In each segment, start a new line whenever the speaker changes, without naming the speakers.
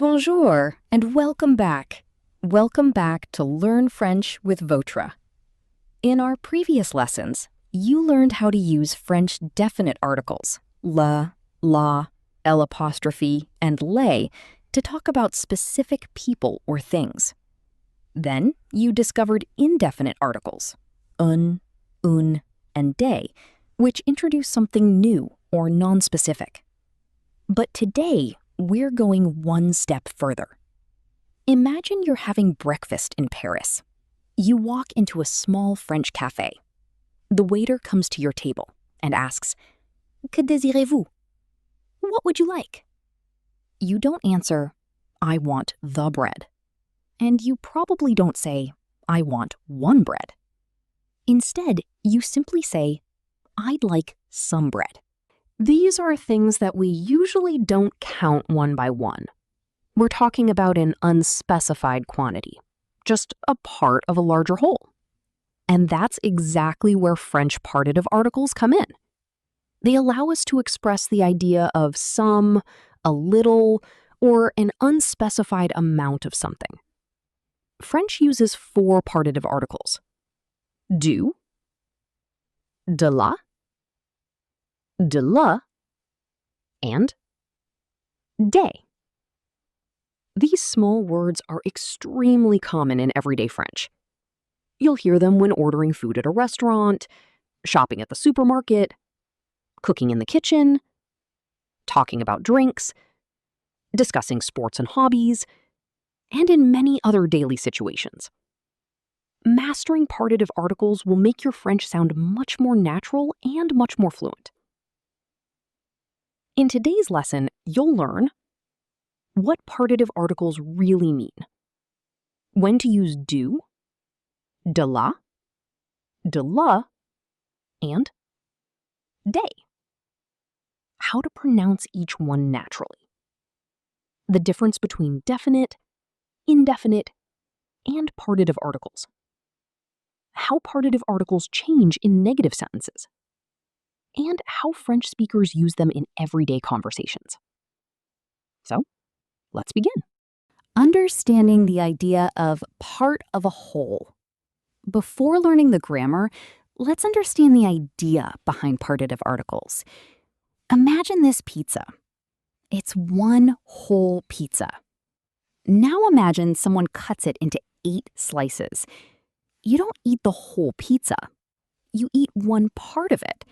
Bonjour, and welcome back. Welcome back to Learn French with Vetro. In our previous lessons, you learned how to use French definite articles, la, la, l'apostrophe, and les, to talk about specific people or things. Then you discovered indefinite articles, un, and des, which introduce something new or non-specific. But today, we're going one step further. Imagine you're having breakfast in Paris. You walk into a small French cafe. The waiter comes to your table and asks, "Que désirez-vous?" What would you like? You don't answer, "I want the bread." And you probably don't say, "I want one bread." Instead, you simply say, "I'd like some bread." These are things that we usually don't count one by one. We're talking about an unspecified quantity, just a part of a larger whole. And that's exactly where French partitive articles come in. They allow us to express the idea of some, a little, or an unspecified amount of something. French uses 4 partitive articles: du, de la, and des. These small words are extremely common in everyday French. You'll hear them when ordering food at a restaurant, shopping at the supermarket, cooking in the kitchen, talking about drinks, discussing sports and hobbies, and in many other daily situations. Mastering partitive articles will make your French sound much more natural and much more fluent. In today's lesson, you'll learn what partitive articles really mean, when to use du, de la, and des, how to pronounce each one naturally, the difference between definite, indefinite, and partitive articles, how partitive articles change in negative sentences, and how French speakers use them in everyday conversations. So, let's begin. Understanding the idea of part of a whole. Before learning the grammar, let's understand the idea behind partitive articles. Imagine this pizza. It's one whole pizza. Now imagine someone cuts it into 8 slices. You don't eat the whole pizza. You eat one part of it.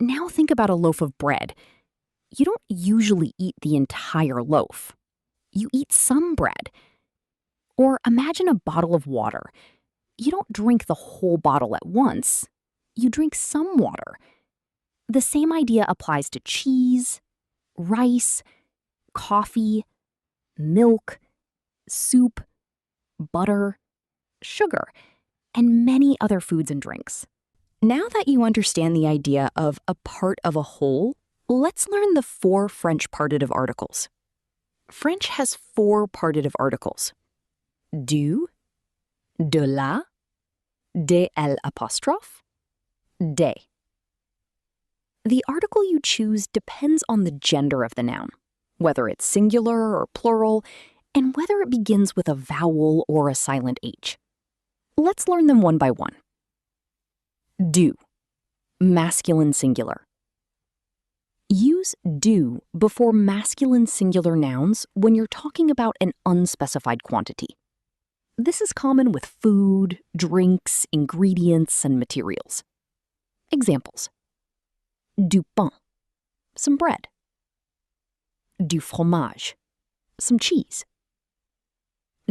Now think about a loaf of bread. You don't usually eat the entire loaf. You eat some bread. Or imagine a bottle of water. You don't drink the whole bottle at once. You drink some water. The same idea applies to cheese, rice, coffee, milk, soup, butter, sugar, and many other foods and drinks. Now that you understand the idea of a part of a whole, let's learn the 4 French partitive articles. French has 4 partitive articles: du, de la, de l'apostrophe, des. The article you choose depends on the gender of the noun, whether it's singular or plural, and whether it begins with a vowel or a silent H. Let's learn them one by one. Du, masculine singular. Use du before masculine singular nouns when you're talking about an unspecified quantity. This is common with food, drinks, ingredients, and materials. Examples: du pain, some bread; du fromage, some cheese;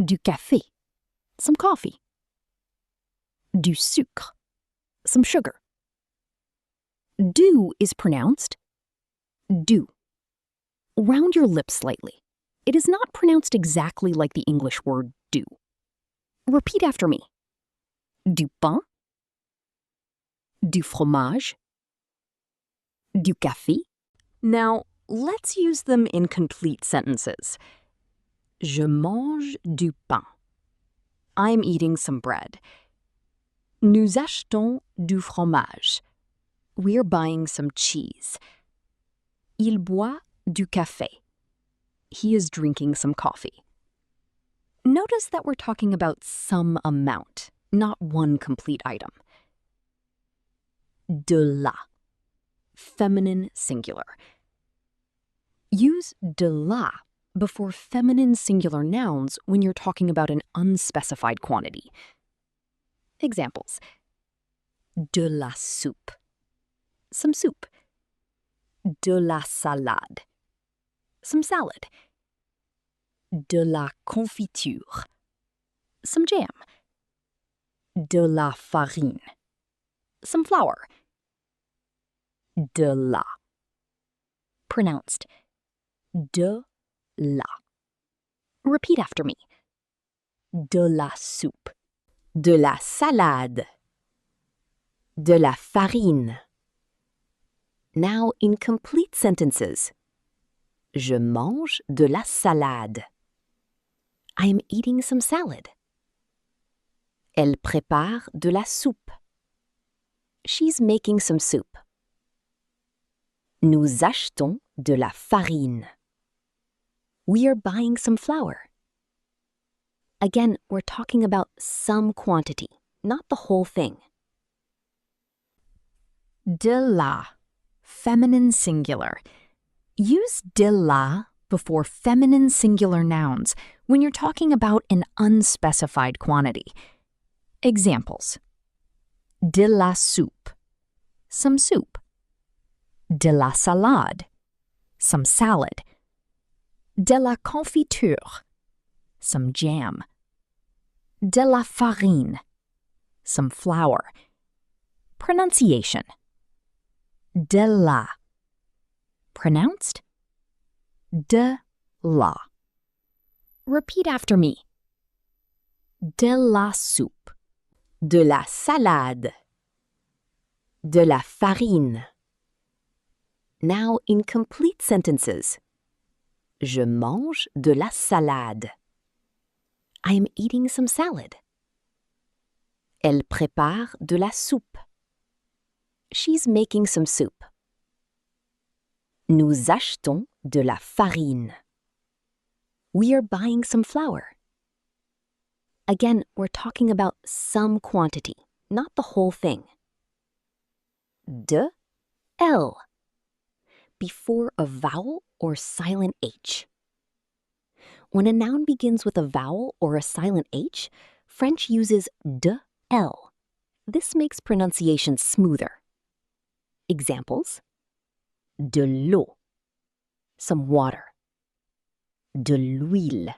du café, some coffee; du sucre, some sugar. Du is pronounced do. Round your lips slightly. It is not pronounced exactly like the English word do. Repeat after me. Du pain, du fromage, du café. Now, let's use them in complete sentences. Je mange du pain. I'm eating some bread. Nous achetons du fromage. We're buying some cheese. Il boit du café. He is drinking some coffee. Notice that we're talking about some amount, not one complete item. De la, feminine singular. Use de la before feminine singular nouns when you're talking about an unspecified quantity. Examples: de la soupe, some soup. De la salade, some salad. De la confiture, some jam. De la farine, some flour. De la, pronounced de la. Repeat after me. De la soupe, de la salade, de la farine. Now in complete sentences. Je mange de la salade. I am eating some salad. Elle prépare de la soupe. She's making some soup. Nous achetons de la farine. We are buying some flour. Again, we're talking about some quantity, not the whole thing. De la, feminine singular. Use de la before feminine singular nouns when you're talking about an unspecified quantity. Examples: de la soupe, some soup. De la salade, some salad. De la confiture, some jam. De la farine, some flour. Pronunciation. De la, pronounced de la. Repeat after me. De la soupe, de la salade, de la farine. Now in complete sentences. Je mange de la salade. I am eating some salad. Elle prépare de la soupe. She's making some soup. Nous achetons de la farine. We are buying some flour. Again, we're talking about some quantity, not the whole thing. De, L, before a vowel or silent H. When a noun begins with a vowel or a silent H, French uses de, L. This makes pronunciation smoother. Examples: de l'eau, some water. De l'huile,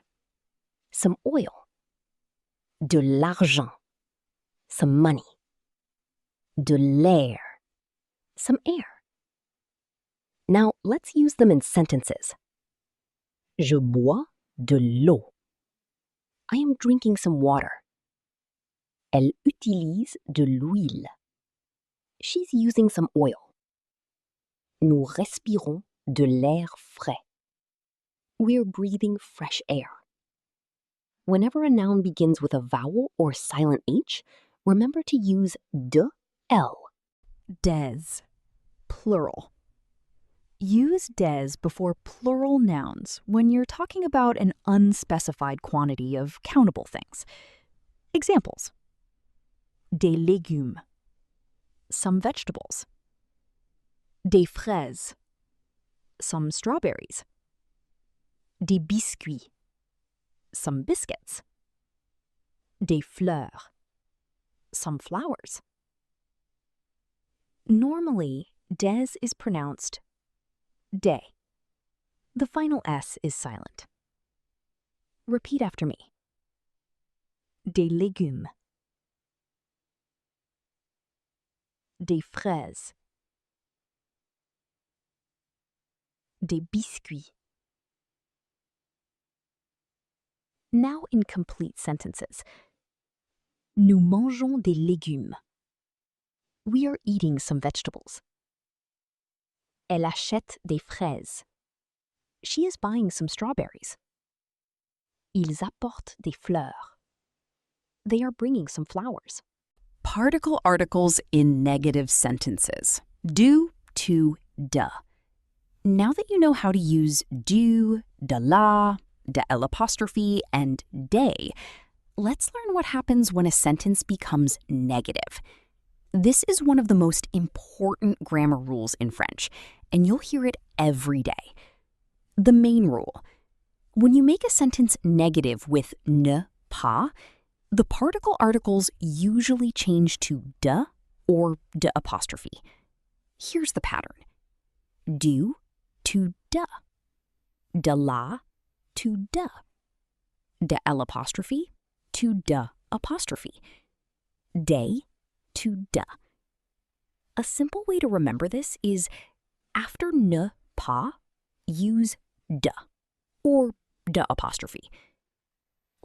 some oil. De l'argent, some money. De l'air, some air. Now let's use them in sentences. Je bois de l'eau. I am drinking some water. Elle utilise de l'huile. She's using some oil. Nous respirons de l'air frais. We're breathing fresh air. Whenever a noun begins with a vowel or silent H, remember to use de, L. Des, plural. Use des before plural nouns when you're talking about an unspecified quantity of countable things. Examples: des légumes, some vegetables. Des fraises, some strawberries. Des biscuits, some biscuits. Des fleurs, some flowers. Normally, des is pronounced de. The final S is silent. Repeat after me. Des légumes. Des fraises. Des biscuits. Now in complete sentences. Nous mangeons des légumes. We are eating some vegetables. Elle achète des fraises. She is buying some strawberries. Ils apportent des fleurs. They are bringing some flowers. Particle articles in negative sentences. Do to, de. Now that you know how to use du, de la, de l'apostrophe, and day, let's learn what happens when a sentence becomes negative. This is one of the most important grammar rules in French, and you'll hear it every day. The main rule: when you make a sentence negative with ne, pas, the particle articles usually change to de or de apostrophe. Here's the pattern: du to de la to de l'apostrophe to de apostrophe, day to de. A simple way to remember this is after ne, pas, use de or de apostrophe.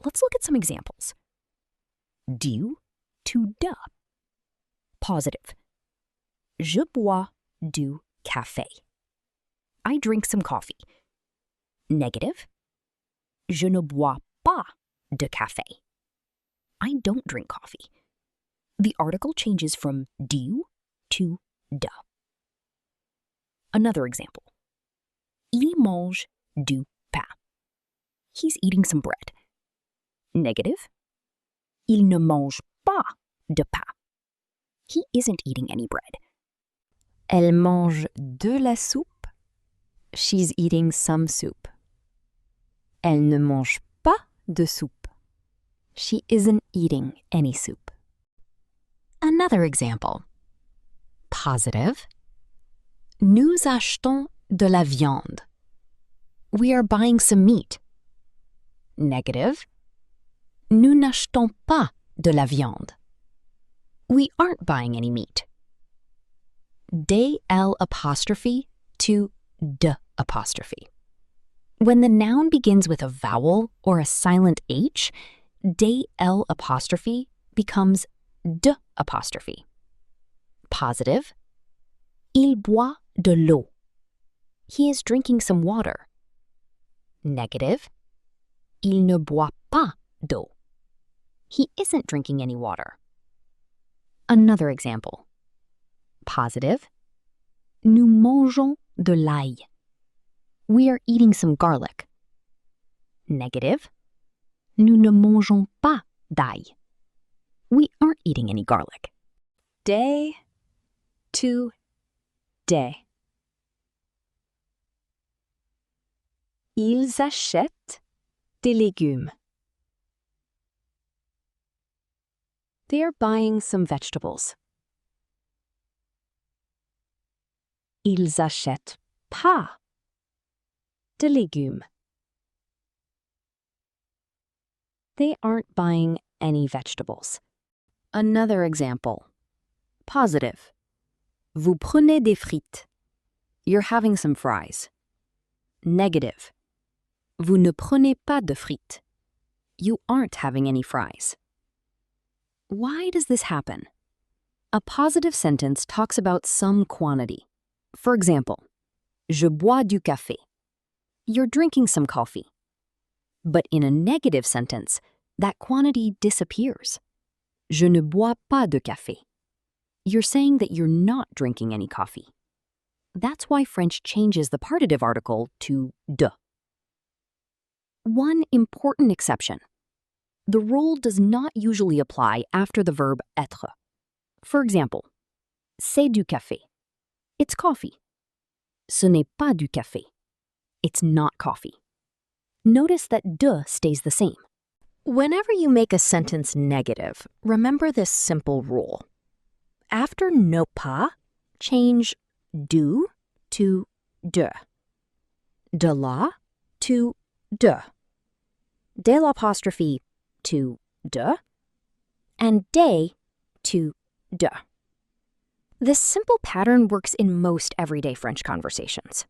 Let's look at some examples. Du to de. Positive: je bois du café. I drink some coffee. Negative: je ne bois pas de café. I don't drink coffee. The article changes from du to de. Another example. Il mange du pain. He's eating some bread. Negative: il ne mange pas de pain. He isn't eating any bread. Elle mange de la soupe. She's eating some soup. Elle ne mange pas de soupe. She isn't eating any soup. Another example. Positive: nous achetons de la viande. We are buying some meat. Negative: nous n'achetons pas de la viande. We aren't buying any meat. De l'apostrophe to de apostrophe. When the noun begins with a vowel or a silent H, de l'apostrophe becomes de apostrophe. Positive: il boit de l'eau. He is drinking some water. Negative: il ne boit pas d'eau. He isn't drinking any water. Another example. Positive: nous mangeons de l'ail. We are eating some garlic. Negative: nous ne mangeons pas d'ail. We aren't eating any garlic. Day to day. Ils achètent des légumes. They are buying some vegetables. Ils achètent pas de légumes. They aren't buying any vegetables. Another example. Positive: vous prenez des frites. You're having some fries. Negative: vous ne prenez pas de frites. You aren't having any fries. Why does this happen? A positive sentence talks about some quantity. For example, je bois du café. You're drinking some coffee. But in a negative sentence, that quantity disappears. Je ne bois pas de café. You're saying that you're not drinking any coffee. That's why French changes the partitive article to de. One important exception. The rule does not usually apply after the verb être. For example, c'est du café. It's coffee. Ce n'est pas du café. It's not coffee. Notice that de stays the same. Whenever you make a sentence negative, remember this simple rule. After ne pas, change du to de la to de l'apostrophe to de, and day to de. This simple pattern works in most everyday French conversations.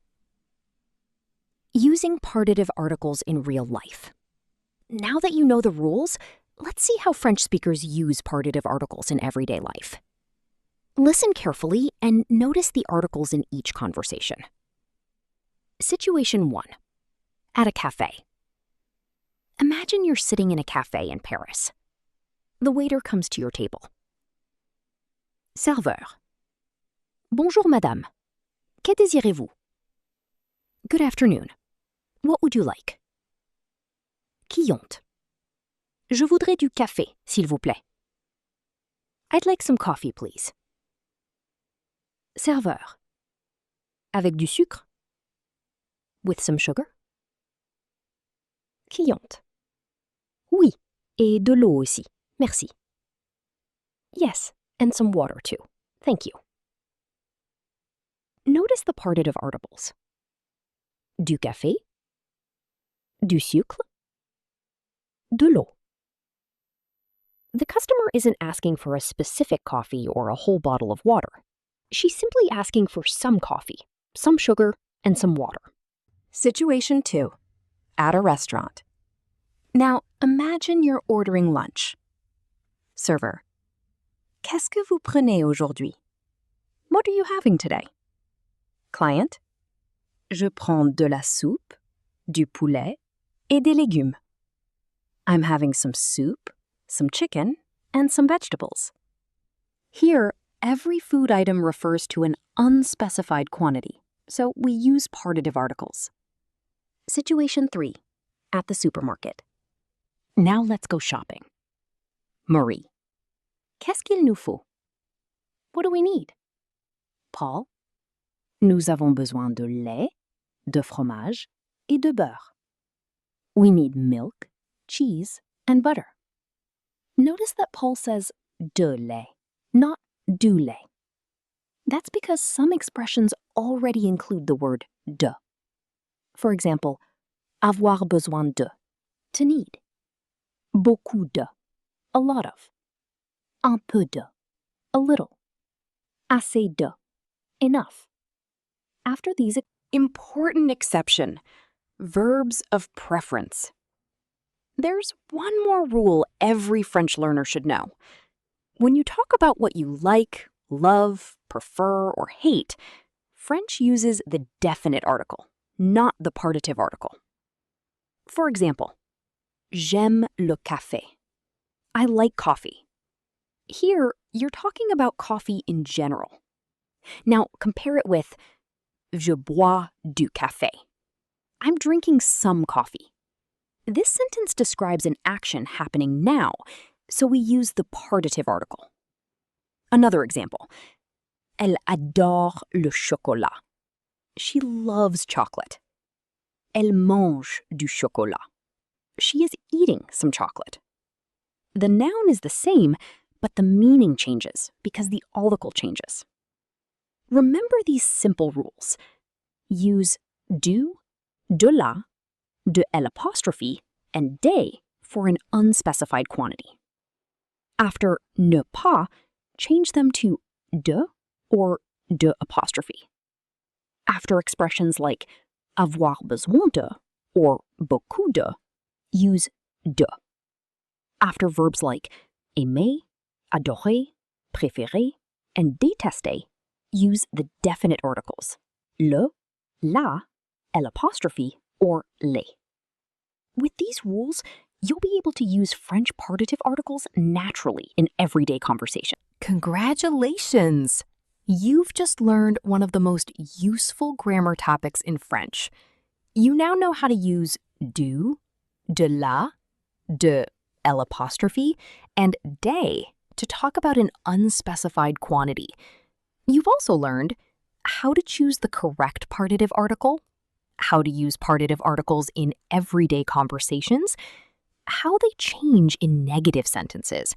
Using partitive articles in real life. Now that you know the rules, let's see how French speakers use partitive articles in everyday life. Listen carefully and notice the articles in each conversation. Situation 1. At a cafe. Imagine you're sitting in a cafe in Paris. The waiter comes to your table. Serveur. Bonjour madame. Que désirez-vous? Good afternoon. What would you like? Cliente. Je voudrais du café, s'il vous plaît. I'd like some coffee, please. Serveur. Avec du sucre? With some sugar? Cliente. Oui, et de l'eau aussi. Merci. Yes, and some water too. Thank you. Notice the partitive articles. Du café, du sucre, de l'eau. The customer isn't asking for a specific coffee or a whole bottle of water. She's simply asking for some coffee, some sugar, and some water.
Situation 2. At a restaurant. Now, imagine you're ordering lunch. Server. Qu'est-ce que vous prenez aujourd'hui? What are you having today? Client. Je prends de la soupe, du poulet, et des légumes. I'm having some soup, some chicken, and some vegetables. Here, every food item refers to an unspecified quantity, so we use partitive articles. Situation 3. At the supermarket.
Now let's go shopping. Marie.
Qu'est-ce qu'il nous faut? What do we need? Paul. Nous avons besoin de lait, de fromage, et de beurre. We need milk, cheese, and butter. Notice that Paul says de lait, not du lait. That's because some expressions already include the word de. For example, avoir besoin de, to need. Beaucoup de, a lot of. Un peu de, a little. Assez de, enough. After these, important exception, verbs of preference. There's one more rule every French learner should know. When you talk about what you like, love, prefer, or hate, French uses the definite article, not the partitive article. For example, j'aime le café. I like coffee. Here, you're talking about coffee in general. Now, compare it with je bois du café. I'm drinking some coffee. This sentence describes an action happening now, so we use the partitive article. Another example. Elle adore le chocolat. She loves chocolate. Elle mange du chocolat. She is eating some chocolate. The noun is the same, but the meaning changes because the article changes. Remember these simple rules. Use du, de la, de l'apostrophe, and des for an unspecified quantity. After ne pas, change them to de or de apostrophe. After expressions like avoir besoin de or beaucoup de, use de. After verbs like aimer, adorer, préférer, and détester, use the definite articles, le, la, l'apostrophe, or les. With these rules, you'll be able to use French partitive articles naturally in everyday conversation. Congratulations! You've just learned one of the most useful grammar topics in French. You now know how to use du, de la, de l'apostrophe, and des to talk about an unspecified quantity. You've also learned how to choose the correct partitive article, how to use partitive articles in everyday conversations, how they change in negative sentences,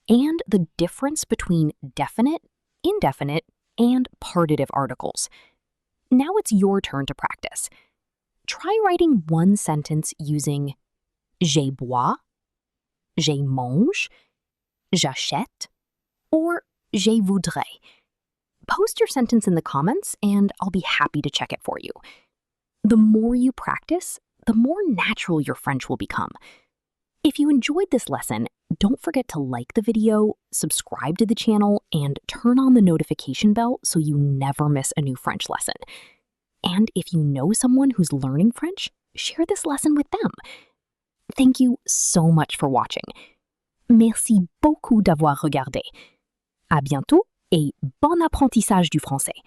and the difference between definite, indefinite, and partitive articles. Now it's your turn to practice. Try writing one sentence using je bois, je mange, j'achète, or je voudrais. Post your sentence in the comments and I'll be happy to check it for you. The more you practice, the more natural your French will become. If you enjoyed this lesson, don't forget to like the video, subscribe to the channel, and turn on the notification bell so you never miss a new French lesson. And if you know someone who's learning French, share this lesson with them. Thank you so much for watching. Merci beaucoup d'avoir regardé. À bientôt et bon apprentissage du français.